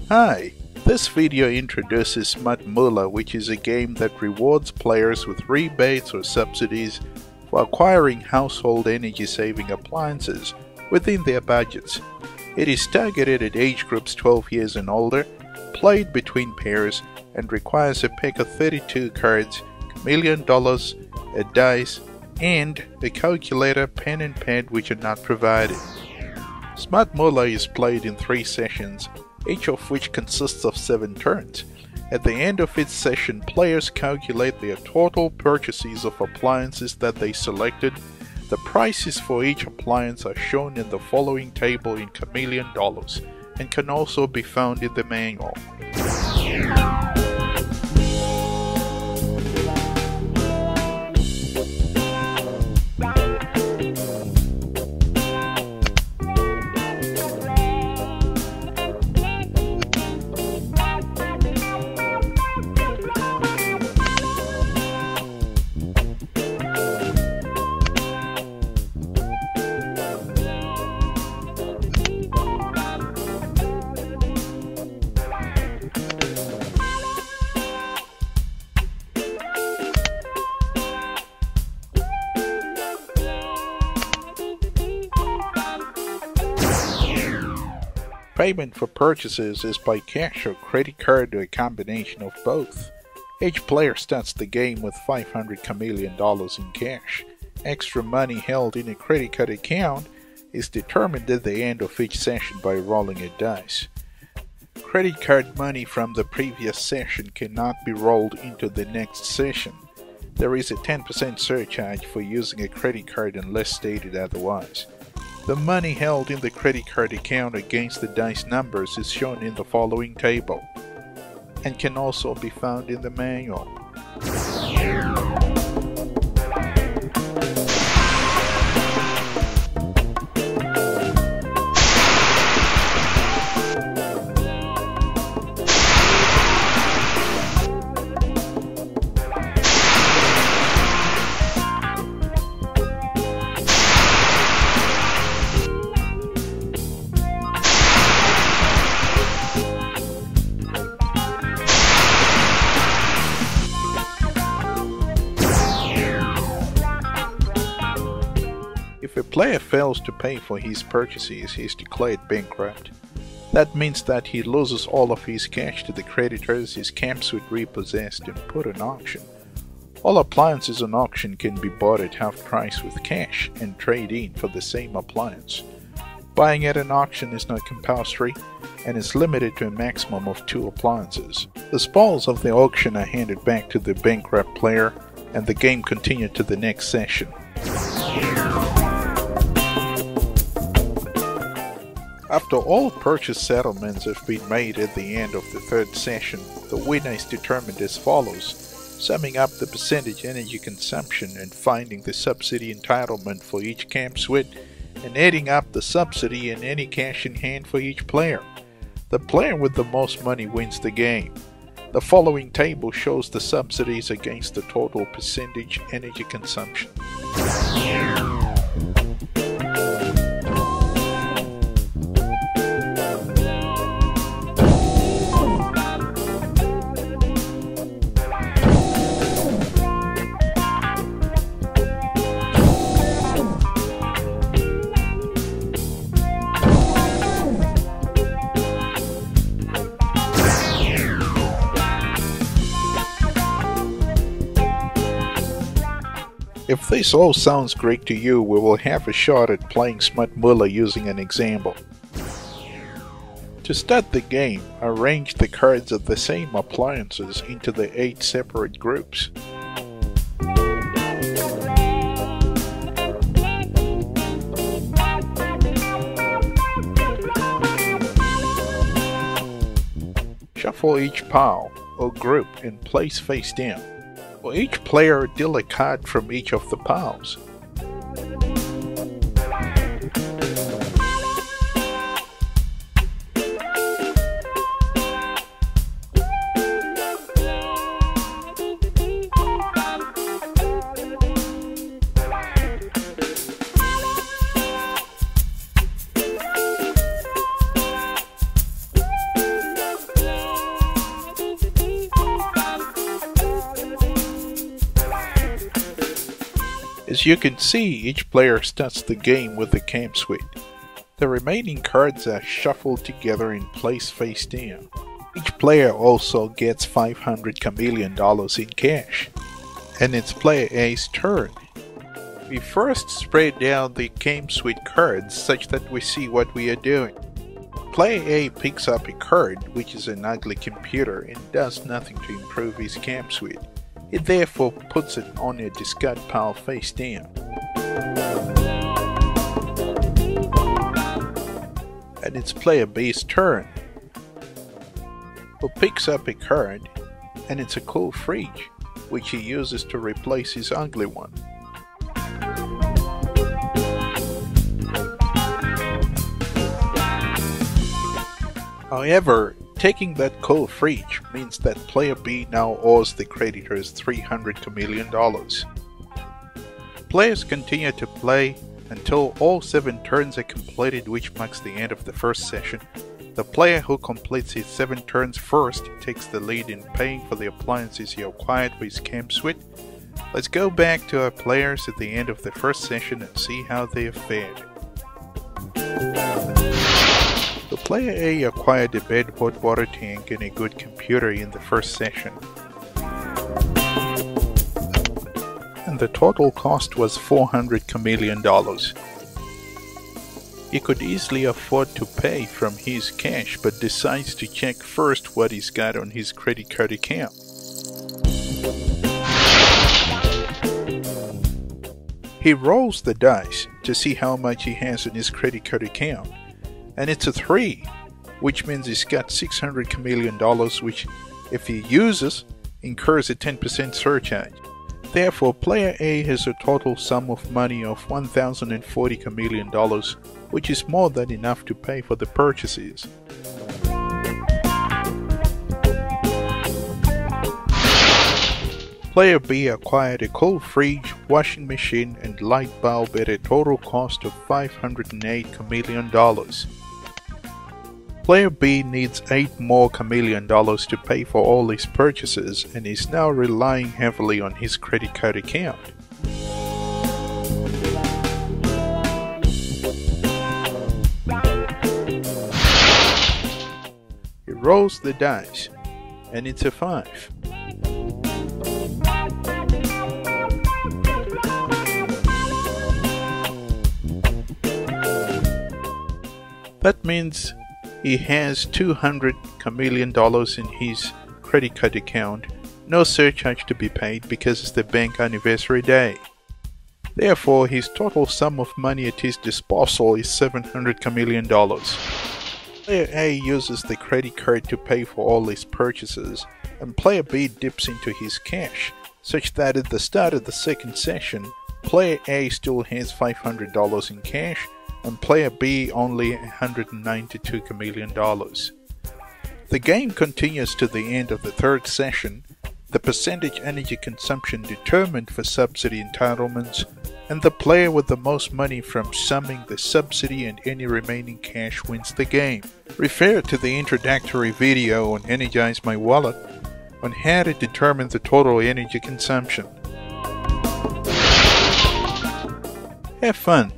Hi, this video introduces smartMoolah, which is a game that rewards players with rebates or subsidies for acquiring household energy-saving appliances within their budgets. It is targeted at age groups 12 years and older, played between pairs, and requires a pack of 32 cards, Chameleon dollars, a dice, and a calculator, pen and pad which are not provided. smartMoolah is played in 3 sessions, each of which consists of 7 turns. At the end of each session, players calculate their total purchases of appliances that they selected. The prices for each appliance are shown in the following table in Chameleon dollars and can also be found in the manual. Payment for purchases is by cash or credit card or a combination of both. Each player starts the game with $500 Chameleon in cash. Extra money held in a credit card account is determined at the end of each session by rolling a dice. Credit card money from the previous session cannot be rolled into the next session. There is a 10% surcharge for using a credit card unless stated otherwise. The money held in the credit card account against the dice numbers is shown in the following table and can also be found in the manual. If a player fails to pay for his purchases, he is declared bankrupt. That means that he loses all of his cash to the creditors, his camp suite repossessed and put on auction. All appliances on auction can be bought at half price with cash and trade in for the same appliance. Buying at an auction is not compulsory and is limited to a maximum of 2 appliances. The spoils of the auction are handed back to the bankrupt player and the game continued to the next session. After all purchase settlements have been made at the end of the 3rd session, the winner is determined as follows, summing up the percentage energy consumption and finding the subsidy entitlement for each camp suite and adding up the subsidy and any cash in hand for each player. The player with the most money wins the game. The following table shows the subsidies against the total percentage energy consumption. If this all sounds great to you, we will have a shot at playing smartMoolah using an example. To start the game, arrange the cards of the same appliances into the 8 separate groups. Shuffle each pile or group and place face down. For each player, deal a card from each of the piles. As you can see, each player starts the game with the camp suite. The remaining cards are shuffled together and placed face down. Each player also gets $500 Chameleon in cash. And it's player A's turn. We first spread down the game suite cards such that we see what we are doing. Player A picks up a card, which is an ugly computer and does nothing to improve his camp suite. He therefore puts it on a discard pile face down. And it's player B's turn, who picks up a card, and it's a cool fridge, which he uses to replace his ugly one. However, taking that cool fridge means that player B now owes the creditors $300 Chameleon. Players continue to play until all 7 turns are completed, which marks the end of the first session. The player who completes his 7 turns first takes the lead in paying for the appliances he acquired with his camp suite. Let's go back to our players at the end of the first session and see how they have fared. The player A acquired a bed, hot water tank and a good computer in the first session. And the total cost was $400 Chameleon. He could easily afford to pay from his cash, but decides to check first what he's got on his credit card account. He rolls the dice to see how much he has on his credit card account, and it's a 3, which means he's got $600 Chameleon, which, if he uses, incurs a 10% surcharge. Therefore, player A has a total sum of money of $1,040 Chameleon, which is more than enough to pay for the purchases. Player B acquired a cool fridge, washing machine and light bulb at a total cost of $508 Chameleon. Player B needs $8 more Chameleon to pay for all his purchases and is now relying heavily on his credit card account. He rolls the dice, and it's a 5. That means he has $200 Chameleon in his credit card account, no surcharge to be paid because it's the bank anniversary day. Therefore, his total sum of money at his disposal is $700 Chameleon. Player A uses the credit card to pay for all his purchases, and player B dips into his cash, such that at the start of the second session, player A still has $500 in cash, and player B only $192 Chameleon. The game continues to the end of the third session, the percentage energy consumption determined for subsidy entitlements, and the player with the most money from summing the subsidy and any remaining cash wins the game. Refer to the introductory video on Energise My Wallet on how to determine the total energy consumption. Have fun!